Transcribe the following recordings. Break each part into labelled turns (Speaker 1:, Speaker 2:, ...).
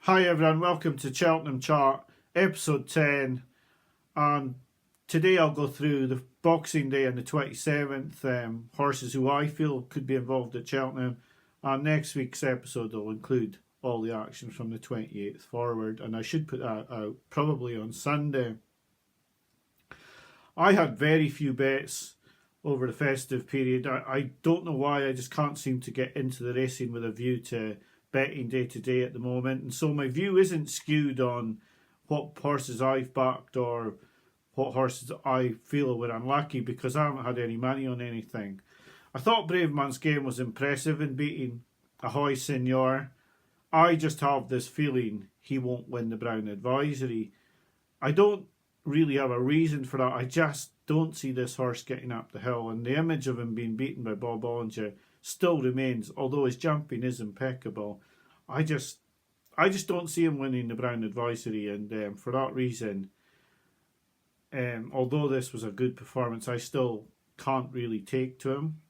Speaker 1: Hi everyone, welcome to Cheltenham Chart, episode 10, and today I'll go through the Boxing Day and the 27th horses who I feel could be involved at Cheltenham, and next week's episode will include all the action from the 28th forward, and I should put that out probably on Sunday. I had very few bets over the festive period. I don't know why, I just can't seem to get into the racing with a view to betting day to day at the moment, and so my view isn't skewed on what horses I've backed or what horses I feel were unlucky, because I haven't had any money on anything. I thought Brave Man's Game was impressive in beating Ahoy Senor. I just have this feeling he won't win the Brown Advisory. I don't really have a reason for that. I just don't see this horse getting up the hill, and the image of him being beaten by Bob Bollinger still remains, although his jumping is impeccable. I just don't see him winning the Brown Advisory, and for that reason, although this was a good performance, I still can't really take to him.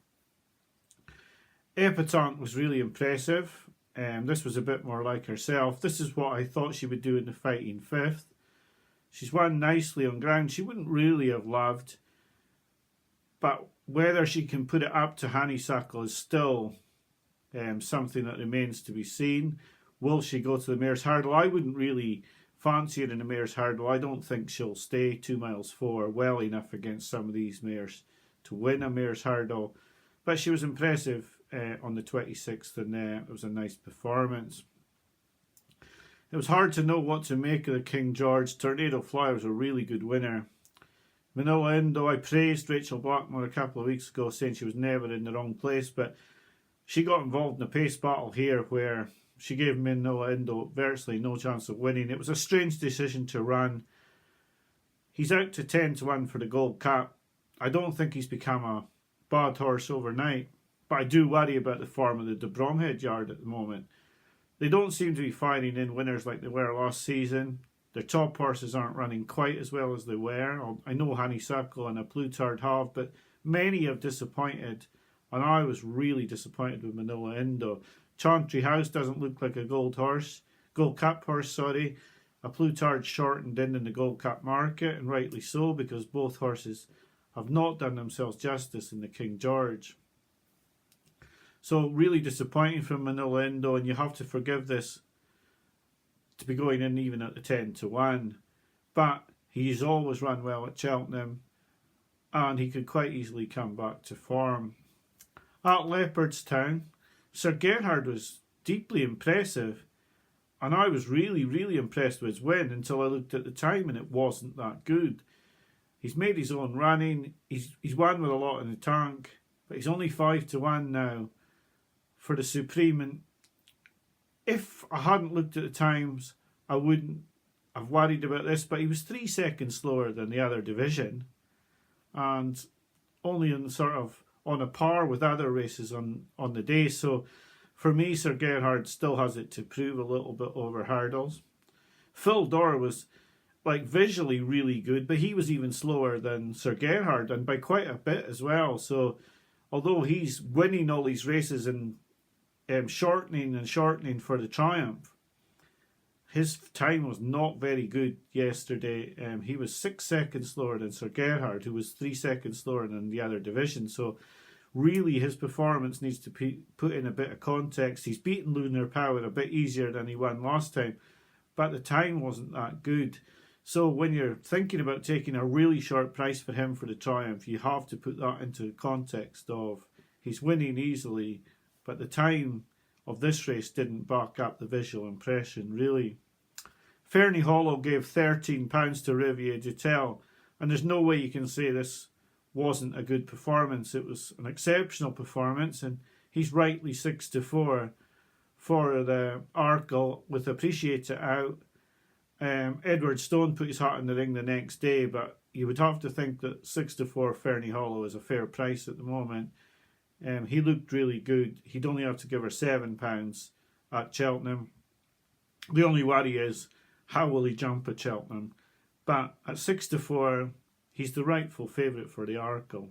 Speaker 1: Epatante was really impressive. This was a bit more like herself. This is what I thought she would do in the Fighting Fifth. She's won nicely on ground she wouldn't really have loved, but whether she can put it up to Honeysuckle is still something that remains to be seen. Will she go to the Mare's Hurdle? I wouldn't really fancy her in the Mare's Hurdle. I don't think she'll stay 2 miles 4 well enough against some of these mares to win a Mare's Hurdle. But she was impressive on the 26th, and it was a nice performance. It was hard to know what to make of the King George. Tornado Fly was a really good winner. Manila Indo, I praised Rachel Blackmore a couple of weeks ago, saying she was never in the wrong place, but she got involved in a pace battle here where she gave Manila Indo virtually no chance of winning. It was a strange decision to run. He's out to 10-1 for the Gold Cup. I don't think he's become a bad horse overnight, but I do worry about the form of the De Bromhead yard at the moment. They don't seem to be firing in winners like they were last season. Their top horses aren't running quite as well as they were. I know Honeysuckle and a Plutard have, but many have disappointed, and I was really disappointed with Manila Indo. Chantry House doesn't look like a Gold Cup horse. A Plutard shortened in the Gold Cup market, and rightly so, because both horses have not done themselves justice in the King George. So really disappointing from Manila Indo, and you have to forgive this to be going in even at the 10-1. But he's always run well at Cheltenham, and he could quite easily come back to form. At Leopardstown, Sir Gerhard was deeply impressive, and I was really, really impressed with his win until I looked at the time and it wasn't that good. He's made his own running, he's won with a lot in the tank, but he's only 5-1 now for the Supreme, and if I hadn't looked at the times, I wouldn't have worried about this, but he was 3 seconds slower than the other division, and only on a par with other races on the day. So for me, Sir Gerhard still has it to prove a little bit over hurdles. Phil Dor was visually really good, but he was even slower than Sir Gerhard, and by quite a bit as well. So although he's winning all these races and shortening for the Triumph, his time was not very good yesterday. He was 6 seconds slower than Sir Gerhard, who was 3 seconds slower than the other division. So really his performance needs to be put in a bit of context. He's beaten Lunar Power a bit easier than he won last time, but the time wasn't that good. So when you're thinking about taking a really short price for him for the Triumph, you have to put that into the context of he's winning easily, but the time of this race didn't back up the visual impression, really. Fernie Hollow gave £13 to Riviere Dutel, and there's no way you can say this wasn't a good performance. It was an exceptional performance, and he's rightly 6-4 for the Arkle with Appreciator out. Edward Stone put his hat in the ring the next day, but you would have to think that 6-4 Fernie Hollow is a fair price at the moment. He looked really good. He'd only have to give her £7 at Cheltenham. The only worry is, how will he jump at Cheltenham? But at 6-4, he's the rightful favourite for the Arkle.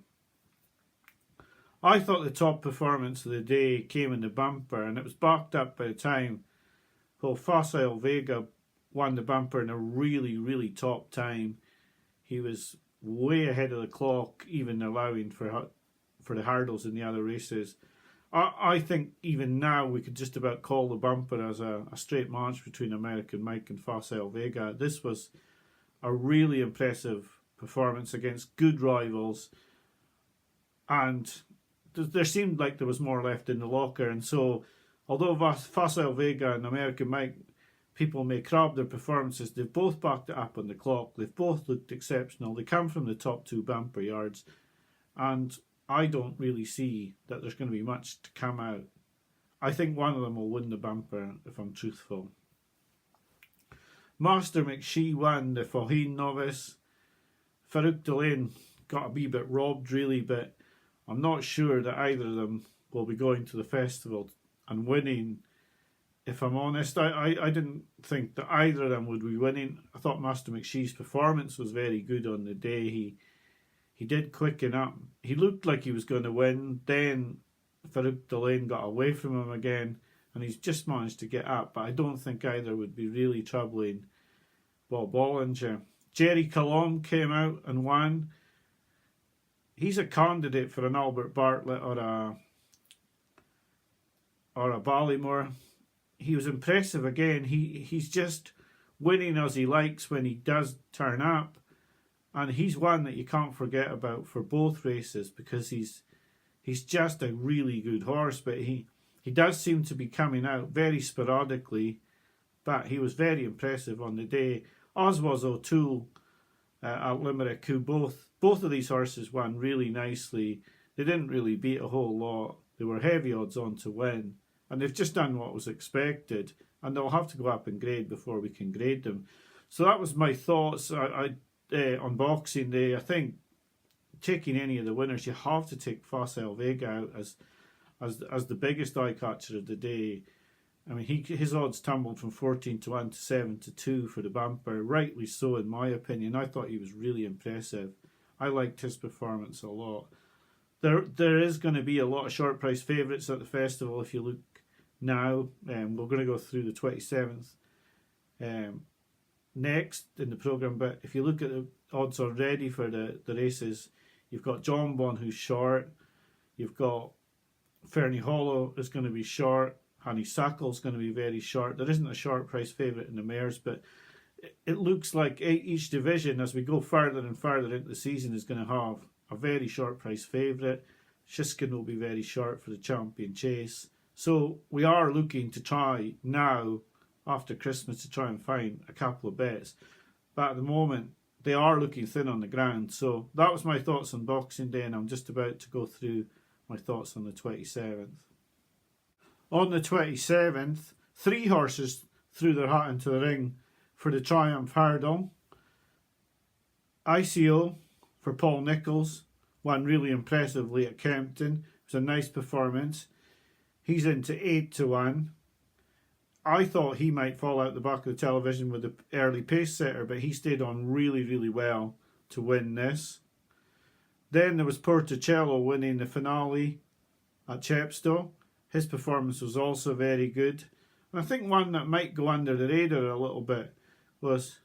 Speaker 1: I thought the top performance of the day came in the bumper, and it was backed up by the time Well, Facile Vega won the bumper in a really, really top time. He was way ahead of the clock, even allowing for the hurdles in the other races. I think even now we could just about call the bumper as a straight match between American Mike and Facile Vega. This was a really impressive performance against good rivals, and there seemed like there was more left in the locker. And so, although Facile Vega and American Mike, people may crab their performances, they've both backed it up on the clock. They've both looked exceptional. They come from the top two bumper yards, and I don't really see that there's going to be much to come out. I think one of them will win the bumper, if I'm truthful. Master McShee won the Faugheen Novice. Farouk Delane got a wee bit robbed, really, but I'm not sure that either of them will be going to the festival and winning. If I'm honest, I didn't think that either of them would be winning. I thought Master McShee's performance was very good on the day. He did quicken up. He looked like he was going to win. Then Farouk Delane got away from him again, and he's just managed to get up. But I don't think either would be really troubling Bob Bollinger. Jerry Colomb came out and won. He's a candidate for an Albert Bartlett or a Ballymore. He was impressive again. He's just winning as he likes when he does turn up. And he's one that you can't forget about for both races, because he's just a really good horse. But he does seem to be coming out very sporadically. But he was very impressive on the day, as was O'Toole at Limerick, who both of these horses won really nicely. They didn't really beat a whole lot. They were heavy odds on to win. And they've just done what was expected. And they'll have to go up in grade before we can grade them. So that was my thoughts. On Boxing Day, I think taking any of the winners, you have to take Facile Vega out as the biggest eye catcher of the day. I mean, his odds tumbled from 14-1 to 7-2 for the bumper, rightly so in my opinion. I thought he was really impressive. I liked his performance a lot. There is going to be a lot of short price favourites at the festival if you look now. We're going to go through the 27th. Next in the programme, but if you look at the odds already for the races, you've got John Bon, who's short, you've got Fernie Hollow is going to be short, Honeysuckle's going to be very short. There isn't a short price favourite in the mares, but it looks like each division, as we go further and further into the season, is going to have a very short price favourite. Shiskin will be very short for the Champion Chase. So we are looking to try now, after Christmas, to try and find a couple of bets. But at the moment, they are looking thin on the ground. So that was my thoughts on Boxing Day, and I'm just about to go through my thoughts on the 27th. On the 27th, 3 horses threw their hat into the ring for the Triumph Hurdle. ICO for Paul Nicholls won really impressively at Kempton. It was a nice performance. He's into 8-1. I thought he might fall out the back of the television with the early pace setter, but he stayed on really, really well to win this. Then there was Porticello winning the finale at Chepstow. His performance was also very good. And I think one that might go under the radar a little bit was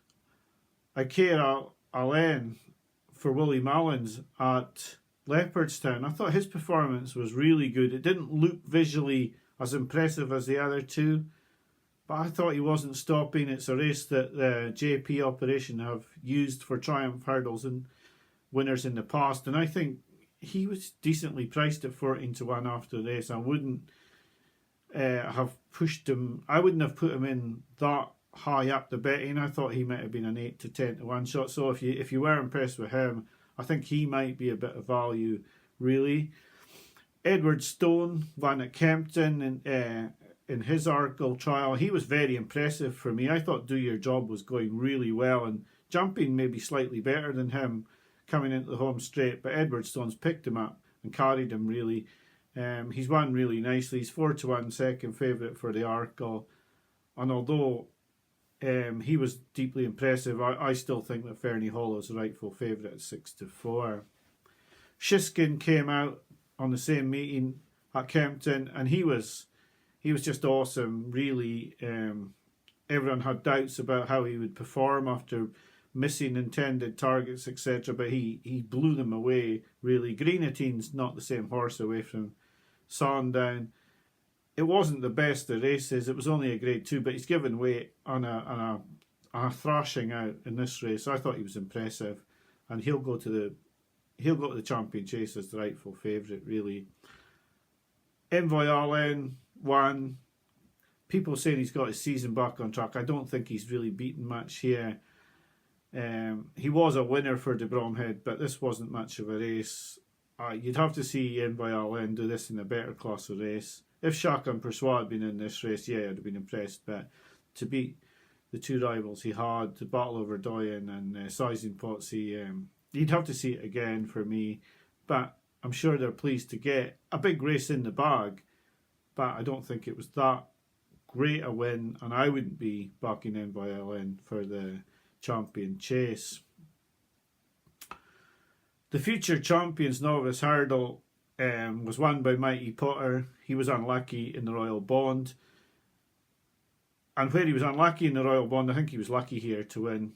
Speaker 1: Ikea Allen for Willie Mullins at Leopardstown. I thought his performance was really good. It didn't look visually as impressive as the other two, but I thought he wasn't stopping. It's a race that the JP operation have used for Triumph Hurdles and winners in the past, and I think he was decently priced at 14-1 after the race. I wouldn't have pushed him. I wouldn't have put him in that high up the betting. I thought he might have been an 8-10-1 shot. So if you were impressed with him, I think he might be a bit of value, really. Edward Stone won at Kempton in his Arkle trial. He was very impressive for me. I thought Do Your Job was going really well and jumping maybe slightly better than him coming into the home straight, but Edward Stone's picked him up and carried him really. He's won really nicely. He's 4-1 second favourite for the Arkle, and although he was deeply impressive, I still think that Fernie Hollow is the rightful favourite at 6-4. Shiskin came out on the same meeting at Kempton, and he was just awesome, really. everyone had doubts about how he would perform after missing intended targets, etc. But he blew them away, really. Greenatine's not the same horse away from Sandown. It wasn't the best of races. It was only a grade 2, but he's given weight on a thrashing out in this race. I thought he was impressive, and he'll go to the Champion Chase as the rightful favourite, really. Envoy Allen won. People saying he's got his season back on track. I don't think he's really beaten much here. He was a winner for De Bromhead, but this wasn't much of a race. You'd have to see Envoy Allen do this in a better class of race. If Shaka and Persois had been in this race, yeah, I'd have been impressed. But to beat the two rivals he had, the Battle over Doyen and Sizing Potsy, you'd have to see it again for me. But I'm sure they're pleased to get a big race in the bag. But I don't think it was that great a win, and I wouldn't be backing Envoy Allen for the Champion Chase. The future Champions Novice Hurdle was won by Mighty Potter. He was unlucky in the Royal Bond. And where he was unlucky in the Royal Bond, I think he was lucky here to win.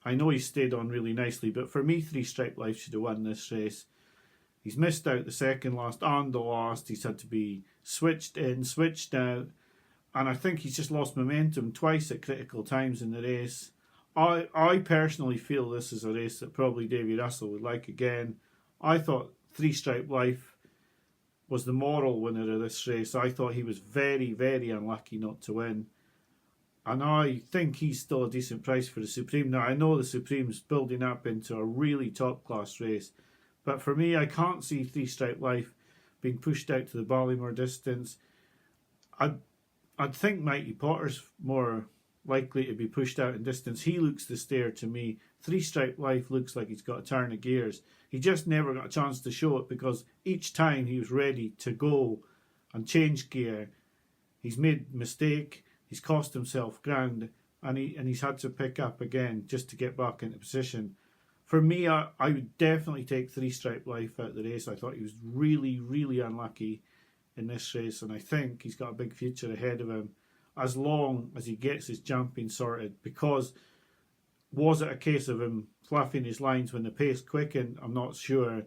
Speaker 1: I know he stayed on really nicely, but for me, Three Stripe Life should have won this race. He's missed out the second last and the last. He's had to be switched in, switched out. And I think he's just lost momentum twice at critical times in the race. I personally feel this is a race that probably Davy Russell would like again. I thought Three Stripe Life was the moral winner of this race. I thought he was very, very unlucky not to win. And I think he's still a decent price for the Supreme. Now, I know the Supreme's building up into a really top-class race. But for me, I can't see Three Stripe Life being pushed out to the Ballymore distance. I'd think Mighty Potter's more likely to be pushed out in distance. He looks the stair to me. Three Stripe Life looks like he's got a turn of gears. He just never got a chance to show it because each time he was ready to go and change gear, he's made a mistake, he's cost himself ground, and he's had to pick up again just to get back into position. For me, I would definitely take Three Stripe Life out of the race. I thought he was really, really unlucky in this race, and I think he's got a big future ahead of him as long as he gets his jumping sorted. Because was it a case of him fluffing his lines when the pace quickened? I'm not sure,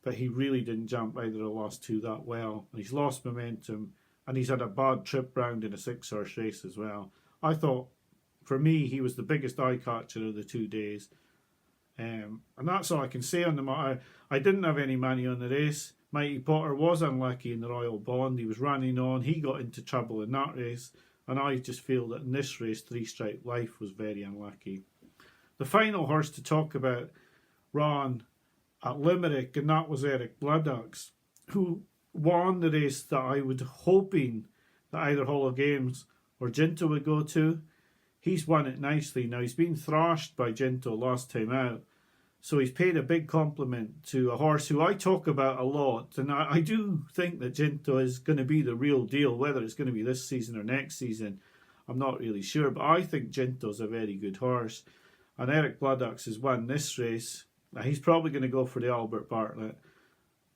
Speaker 1: but he really didn't jump either of the last two that well, and he's lost momentum, and he's had a bad trip round in a 6-horse race as well. I thought, for me, he was the biggest eye catcher of the 2 days, and that's all I can say on the matter. I didn't have any money on the race. Mighty Potter was unlucky in the Royal Bond. He was running on. He got into trouble in that race. And I just feel that in this race, Three Stripe Life was very unlucky. The final horse to talk about ran at Limerick, and that was Eric Bloodaxe, who won the race that I was hoping that either Hall of Games or Ginto would go to. He's won it nicely. Now, he's been thrashed by Ginto last time out, so he's paid a big compliment to a horse who I talk about a lot. And I do think that Ginto is going to be the real deal. Whether it's going to be this season or next season, I'm not really sure. But I think Ginto's a very good horse. And Eric Bloodaxe has won this race. Now, he's probably going to go for the Albert Bartlett.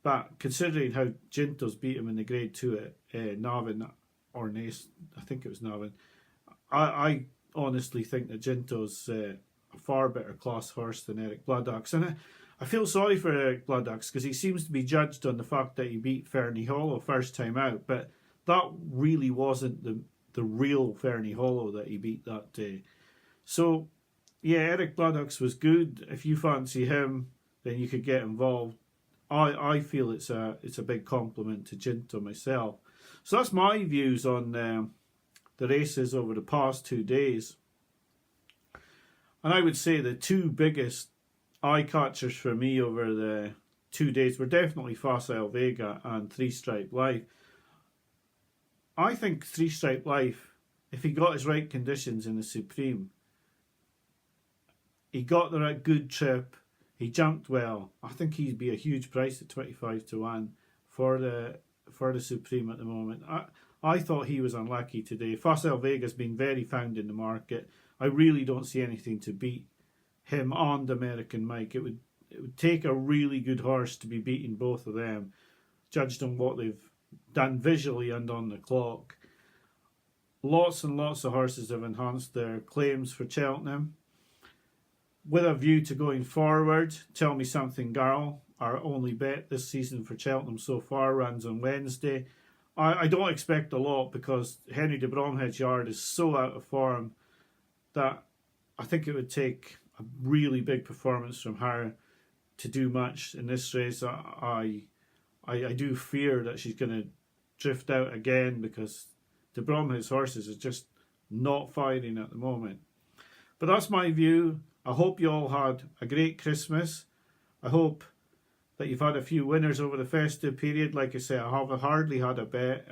Speaker 1: But considering how Ginto's beat him in the Grade 2 at Navan, or Naas, I think it was Navan, I honestly think that Ginto's a far better class horse than Eric Bloodaxe. And I feel sorry for Eric Bloodaxe because he seems to be judged on the fact that he beat Fernie Hollow first time out, but that really wasn't the real Fernie Hollow that he beat that day. So yeah, Eric Bloodaxe was good. If you fancy him, then you could get involved. I feel it's a big compliment to Ginto myself. So that's my views on the races over the past 2 days. And I would say the two biggest eye catchers for me over the 2 days were definitely Facile Vega and Three Stripe Life. I think Three Stripe Life, if he got his right conditions in the Supreme, he got the right good trip, he jumped well, I think he'd be a huge price at 25 to 1 for the Supreme at the moment. I thought he was unlucky today. Facile Vega's been very found in the market. I really don't see anything to beat him and American Mike. It would take a really good horse to be beating both of them, judged on what they've done visually and on the clock. lots and lots of horses have enhanced their claims for Cheltenham. With a view to going forward, Tell Me Something Girl, our only bet this season for Cheltenham so far, runs on Wednesday. I don't expect a lot because Henry de Bromhead's yard is so out of form that I think it would take a really big performance from her to do much in this race. I do fear that she's going to drift out again because de Bromhead's horses are just not firing at the moment. But that's my view. I hope you all had a great Christmas. I hope that you've had a few winners over the festive period. Like I say, I have hardly had a bet.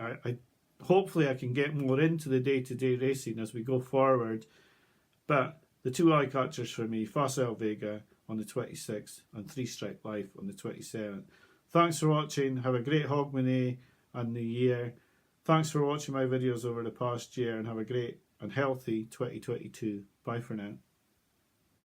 Speaker 1: Hopefully I can get more into the day-to-day racing as we go forward. But the two eye catchers for me, Facile Vega on the 26th and Three Stripe Life on the 27th. Thanks for watching. Have a great Hogmanay and New Year. Thanks for watching my videos over the past year and have a great and healthy 2022. Bye for now.